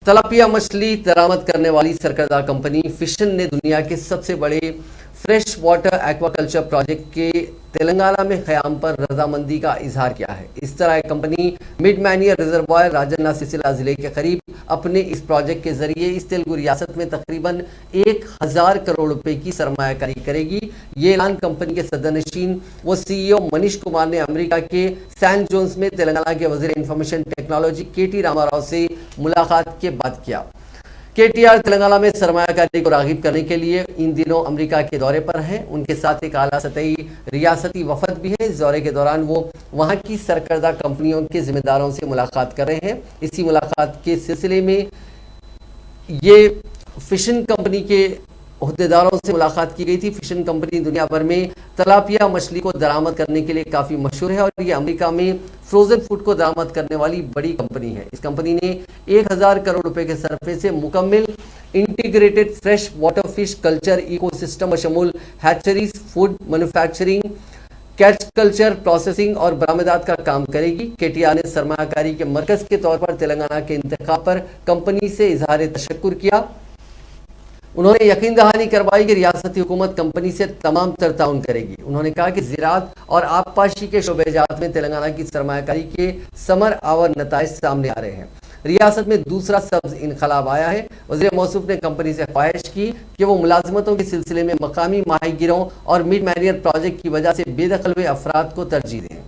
Tilapia مچھلی درآمد کرنے والی سرکردہ کمپنی فشن نے دنیا کے سب سے بڑے fresh water aqua culture project کے تلنگانہ میں قیام پر رضامندی کا اظہار کیا ہے۔ اس طرح ایک company mid مینیر reservoir Rajanna Sircilla ضلع کے قریب اپنے اس پروجیکٹ کے ذریعے اس تیلگو ریاست میں تقریباً 1000 کروڑ روپے کی سرمایہ کاری کرے گی۔ یہ اعلان کمپنی کے صدر نشین و سی ای او منیش کمار نے امریکہ کے سین جونز میں تلنگانہ کے وزیر انفارمیشن ٹیکنالوجی کے ٹی راما راؤ سے ملاقات کے بعد کیا۔ کے ٹی آر تلنگانہ میں سرمایہ کاری کو راغب کرنے کے لیے ان دنوں امریکہ کے دورے پر ہیں۔ ان کے ساتھ ایک اعلیٰ سطحی ریاستی وفد بھی ہے۔ اس دورے کے دوران وہ وہاں کی سرکردہ کمپنیوں کے ذمہ داروں سے ملاقات کر رہے ہیں۔ اسی ملاقات کے سلسلے میں یہ فشن کمپنی کے عہدیداروں سے ملاقات کی گئی تھی۔ فشن کمپنی دنیا بھر میں تلاپیا مچھلی کو درآمد کرنے کے لیے کافی مشہور ہے اور یہ امریکہ میں فروزن فوڈ کو درآمد کرنے والی بڑی کمپنی ہے۔ اس کمپنی نے 1000 کروڑ روپے کے صرفے سے مکمل integrated fresh water fish culture ecosystem بشمول hatcheries, food manufacturing, catch culture, processing اور برآمدات کا کام کرے گی۔ کے ٹی آر نے سرمایہ کاری کے مرکز کے طور پر تلنگانہ کے انتخاب پر کمپنی سے اظہار تشکر کیا۔ انہوں نے یقین دہانی کروائی کہ ریاستی حکومت کمپنی سے تمام تر تعاون کرے گی۔ انہوں نے کہا کہ زراعت اور آبپاشی کے شعبہ جات میں تلنگانہ کی سرمایہ کاری کے ثمر آور نتائج سامنے آ رہے ہیں۔ ریاست میں دوسرا سبز انقلاب آیا ہے۔ وزیر موصوف نے کمپنی سے خواہش کی کہ وہ ملازمتوں کے سلسلے میں مقامی ماہی گیروں اور مڈ مینیر پروجیکٹ کی وجہ سے بے دخل ہوئے افراد کو ترجیح دیں۔